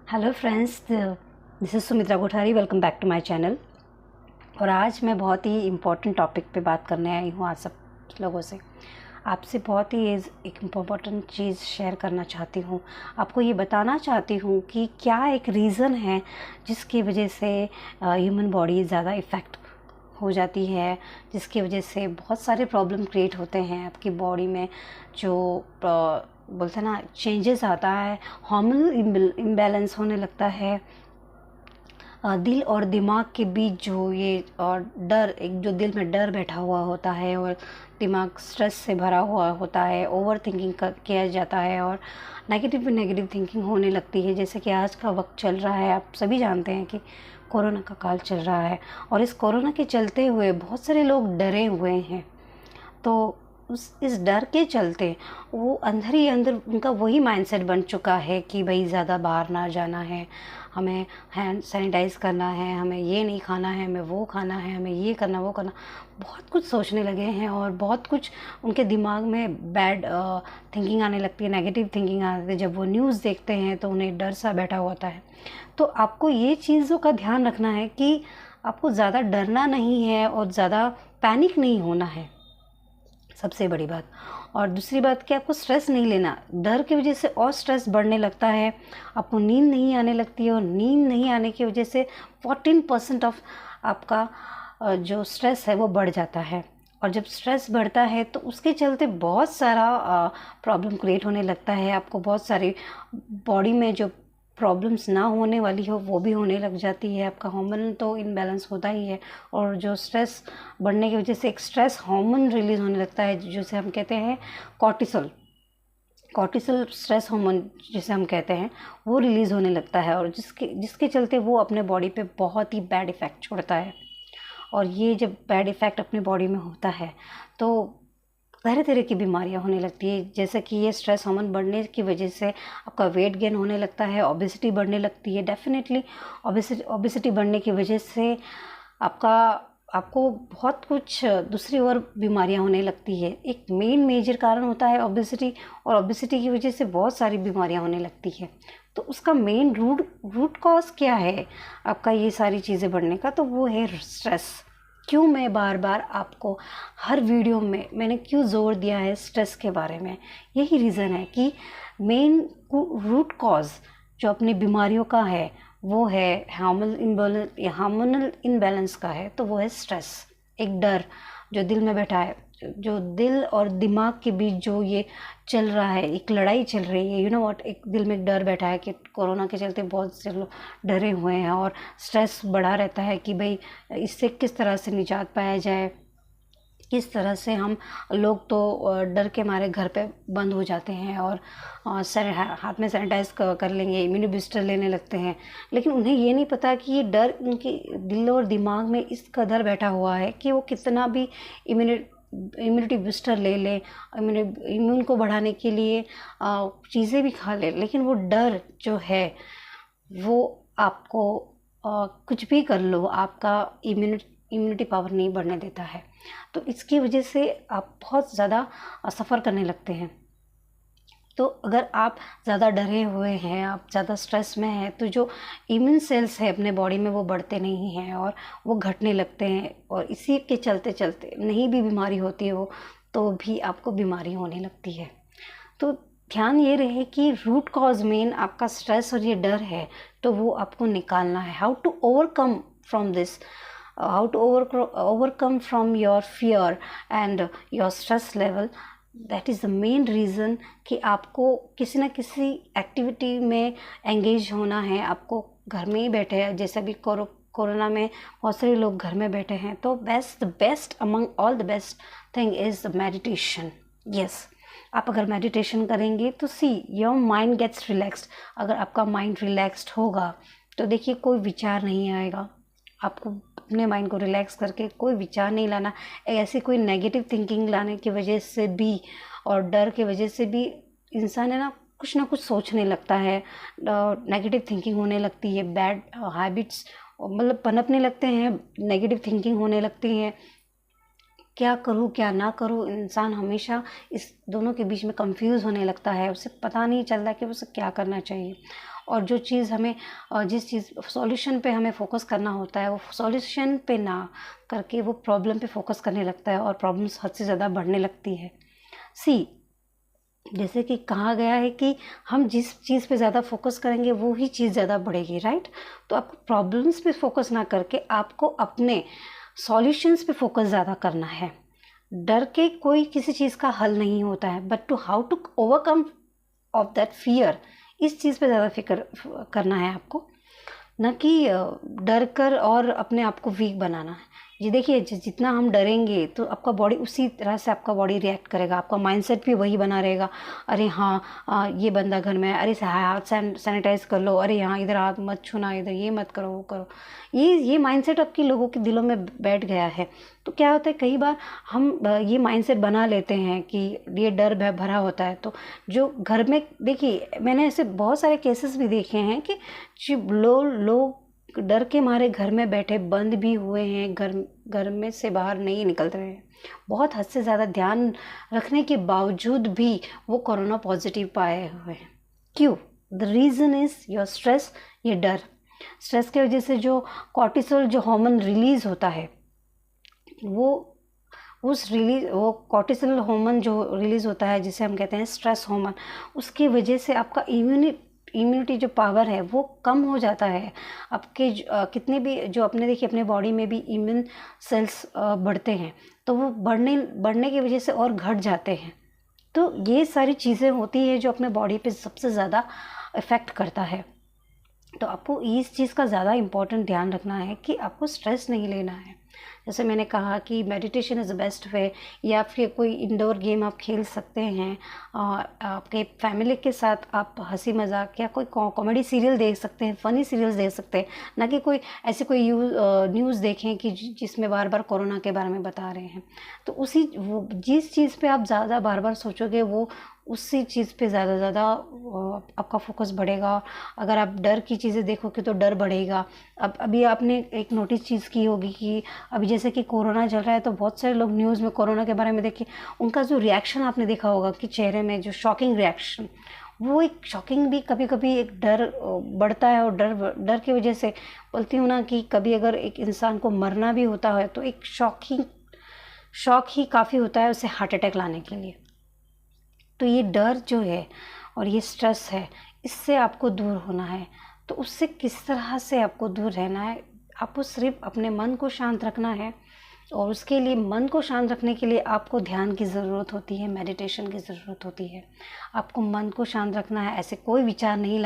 Hello friends, this is Sumitra Kothari. Welcome back to my channel. और आज मैं बहुत ही इम्पोर्टेंट टॉपिक पे बात करने आई हूँ। आज सब लोगों से आपसे बहुत ही एक इम्पोर्टेंट चीज़ शेयर करना चाहती हूँ। आपको ये बताना चाहती हूँ कि क्या एक रीज़न है जिसकी वजह से ह्यूमन बॉडी ज़्यादा इफ़ेक्ट हो जाती है, जिसकी वजह से बहुत सारे प्रॉब्लम क्रिएट होते हैं आपकी बॉडी में। जो बोलते हैं ना, चेंजेस आता है, हार्मोनल इम्बैलेंस होने लगता है, दिल और दिमाग के बीच जो ये और डर, एक जो दिल में डर बैठा हुआ होता है और दिमाग स्ट्रेस से भरा हुआ होता है, ओवर थिंकिंग किया जाता है और नेगेटिव थिंकिंग होने लगती है। जैसे कि आज का वक्त चल रहा है, आप सभी जानते हैं कि कोरोना का काल चल रहा है और इस कोरोना के चलते हुए बहुत सारे लोग डरे हुए हैं। तो इस डर के चलते वो अंदर ही अंदर उनका वही माइंडसेट बन चुका है कि भाई ज़्यादा बाहर ना जाना है, हमें हैंड सैनिटाइज़ करना है, हमें ये नहीं खाना है, हमें वो खाना है, हमें ये करना वो करना। बहुत कुछ सोचने लगे हैं और बहुत कुछ उनके दिमाग में बैड थिंकिंग आने लगती है, नेगेटिव थिंकिंग आती है। जब वो न्यूज़ देखते हैं तो उन्हें डर सा बैठा होता है। तो आपको ये चीज़ों का ध्यान रखना है कि आपको ज़्यादा डरना नहीं है और ज़्यादा पैनिक नहीं होना है, सबसे बड़ी बात। और दूसरी बात कि आपको स्ट्रेस नहीं लेना। डर की वजह से और स्ट्रेस बढ़ने लगता है, आपको नींद नहीं आने लगती है और नींद नहीं आने की वजह से 14% ऑफ आपका जो स्ट्रेस है वो बढ़ जाता है। और जब स्ट्रेस बढ़ता है तो उसके चलते बहुत सारा प्रॉब्लम क्रिएट होने लगता है। आपको बहुत सारी बॉडी में जो प्रॉब्लम्स ना होने वाली हो वो भी होने लग जाती है। आपका हार्मोन तो इम्बैलेंस होता ही है और जो स्ट्रेस बढ़ने की वजह से एक स्ट्रेस हार्मोन रिलीज़ होने लगता है जिसे हम कहते हैं कॉर्टिसोल। कॉर्टिसोल स्ट्रेस हार्मोन जिसे हम कहते हैं वो रिलीज़ होने लगता है और जिसके चलते वो अपने बॉडी पे बहुत ही बैड इफ़ेक्ट छोड़ता है। और ये जब बैड इफ़ेक्ट अपनी बॉडी में होता है तो तरह तरह की बीमारियां होने लगती है। जैसे कि ये स्ट्रेस हार्मोन बढ़ने की वजह से आपका वेट गेन होने लगता है, ओबेसिटी बढ़ने लगती है। डेफिनेटली ओबेसिटी बढ़ने की वजह से आपको बहुत कुछ दूसरी और बीमारियां होने लगती है। एक मेजर कारण होता है ओबेसिटी, और ओबेसिटी की वजह से बहुत सारी बीमारियां होने लगती है। तो उसका मेन रूट कॉज क्या है आपका ये सारी चीज़ें बढ़ने का? तो वो है स्ट्रेस। क्यों मैं बार बार आपको हर वीडियो में मैंने क्यों ज़ोर दिया है स्ट्रेस के बारे में? यही रीज़न है कि मेन रूट कॉज जो अपनी बीमारियों का है वो है हार्मोनल इम्बैलेंस का है। तो वो है स्ट्रेस, एक डर जो दिल में बैठा है, जो दिल और दिमाग के बीच जो ये चल रहा है, एक लड़ाई चल रही है। यू नो व्हाट, एक दिल में डर बैठा है कि कोरोना के चलते बहुत से लोग डरे हुए हैं और स्ट्रेस बढ़ा रहता है कि भाई इससे किस तरह से निजात पाया जाए, किस तरह से हम लोग तो डर के मारे घर पे बंद हो जाते हैं और हाथ में सैनिटाइज कर लेंगे, इम्यूनो बूस्टर लेने लगते हैं। लेकिन उन्हें ये नहीं पता कि ये डर उनके दिल और दिमाग में इस कदर बैठा हुआ है कि वो कितना भी इम्यूनिटी बूस्टर ले लें, इम्यून को बढ़ाने के लिए चीज़ें भी खा लें, लेकिन वो डर जो है वो आपको कुछ भी कर लो, आपका इम्यूनिटी पावर नहीं बढ़ने देता है। तो इसकी वजह से आप बहुत ज़्यादा सफ़र करने लगते हैं। तो अगर आप ज़्यादा डरे हुए हैं, आप ज़्यादा स्ट्रेस में हैं, तो जो इम्यून सेल्स है अपने बॉडी में वो बढ़ते नहीं हैं और वो घटने लगते हैं। और इसी के चलते चलते नहीं भी बीमारी होती है वो, तो भी आपको बीमारी होने लगती है। तो ध्यान ये रहे कि रूट कॉज मेन आपका स्ट्रेस और ये डर है, तो वो आपको निकालना है। How to overcome from this, how to overcome from your fear and your stress level. That is the main reason कि आपको किसी ना किसी एक्टिविटी में एंगेज होना है। आपको घर में ही बैठे हैं, जैसे भी कोरोना में बहुत सारे लोग घर में बैठे हैं, तो the best among all the best thing is the meditation. Yes, आप अगर मेडिटेशन करेंगे तो see your mind gets relaxed. अगर आपका माइंड रिलैक्स्ड होगा तो देखिए कोई विचार नहीं आएगा। आपको अपने माइंड को रिलैक्स करके कोई विचार नहीं लाना। ऐसी कोई नेगेटिव थिंकिंग लाने की वजह से भी और डर की वजह से भी इंसान है ना कुछ सोचने लगता है, नेगेटिव थिंकिंग होने लगती है, बैड हैबिट्स मतलब पनपने लगते हैं, नेगेटिव थिंकिंग होने लगती है। क्या करूँ क्या ना करूँ, इंसान हमेशा इस दोनों के बीच में कंफ्यूज होने लगता है, उसे पता नहीं चलता कि उसे क्या करना चाहिए। और जो चीज़ हमें जिस चीज़ सॉल्यूशन पे हमें फोकस करना होता है, वो सॉल्यूशन पे ना करके वो प्रॉब्लम पे फोकस करने लगता है, और प्रॉब्लम्स हद से ज़्यादा बढ़ने लगती है। सी, जैसे कि कहा गया है कि हम जिस चीज़ पे ज़्यादा फोकस करेंगे वो ही चीज़ ज़्यादा बढ़ेगी, राइट। तो आपको प्रॉब्लम्स पे फोकस ना करके आपको अपने सॉल्यूशंस पे फोकस ज़्यादा करना है। डर के कोई किसी चीज़ का हल नहीं होता है, but to how to overcome of that fear, इस चीज़ पे ज़्यादा फिक्र करना है आपको, ना कि डर कर और अपने आप को वीक बनाना है। ये देखिए, जितना हम डरेंगे तो आपका बॉडी उसी तरह से आपका बॉडी रिएक्ट करेगा, आपका माइंडसेट भी वही बना रहेगा। अरे हाँ, ये बंदा घर में है, अरे हाथ सैनिटाइज कर लो, अरे यहाँ इधर हाथ मत छूना, इधर ये मत करो वो करो। ये माइंडसेट आपके लोगों के दिलों में बैठ गया है। तो क्या होता है, कई बार हम ये माइंडसेट बना लेते हैं कि ये डर भरा होता है। तो जो घर में, देखिए मैंने ऐसे बहुत सारे केसेस भी देखे हैं कि लोग डर के मारे घर में बैठे बंद भी हुए हैं, घर में से बाहर नहीं निकल रहे हैं। बहुत हद से ज़्यादा ध्यान रखने के बावजूद भी वो कोरोना पॉजिटिव पाए हुए हैं। क्यों? The reason is your stress, ये डर। स्ट्रेस की वजह से जो कॉर्टिसोल जो हार्मोन रिलीज़ होता है, वो कॉर्टिसोल हार्मोन जो रिलीज़ होता है, जिसे हम कहते हैं स्ट्रेस हार्मोन, उसकी वजह से आपका इम्यूनिटी जो पावर है वो कम हो जाता है। आपके कितने भी जो देखिए अपने बॉडी में भी इम्यून सेल्स बढ़ते हैं, तो वो बढ़ने की वजह से और घट जाते हैं। तो ये सारी चीज़ें होती है जो अपने बॉडी पे सबसे ज़्यादा इफ़ेक्ट करता है। तो आपको इस चीज़ का ज़्यादा इम्पोर्टेंट ध्यान रखना है कि आपको स्ट्रेस नहीं लेना है। जैसे मैंने कहा कि meditation is the best way, या फिर कोई इंडोर गेम आप खेल सकते हैं, आपके फैमिली के साथ आप हंसी मजाक या कोई कॉमेडी सीरियल देख सकते हैं, फ़नी सीरियल्स देख सकते हैं, ना कि कोई ऐसी कोई न्यूज़ देखें कि जिसमें बार बार कोरोना के बारे में बता रहे हैं। तो वो जिस चीज़ पे आप ज़्यादा बार बार सोचोगे, वो उसी चीज़ पे ज़्यादा आपका फोकस बढ़ेगा। अगर आप डर की चीज़ें देखोगे तो डर बढ़ेगा। अब अभी आपने एक नोटिस चीज़ की होगी कि अभी जैसे कि कोरोना चल रहा है, तो बहुत सारे लोग न्यूज़ में कोरोना के बारे में देखे, उनका जो रिएक्शन आपने देखा होगा कि चेहरे में जो शॉकिंग रिएक्शन, वो एक शॉकिंग भी कभी कभी एक डर बढ़ता है। और डर की वजह से बोलती हूँ ना कि कभी अगर एक इंसान को मरना भी होता है तो एक शॉक ही काफ़ी होता है उसे हार्ट अटैक लाने के लिए। तो ये डर जो है और ये स्ट्रेस है, इससे आपको दूर होना है। तो उससे किस तरह से आपको दूर रहना है? आपको सिर्फ अपने मन को शांत रखना है, और उसके लिए मन को शांत रखने के लिए आपको ध्यान की ज़रूरत होती है, मेडिटेशन की ज़रूरत होती है। आपको मन को शांत रखना है, ऐसे कोई विचार नहीं लाना।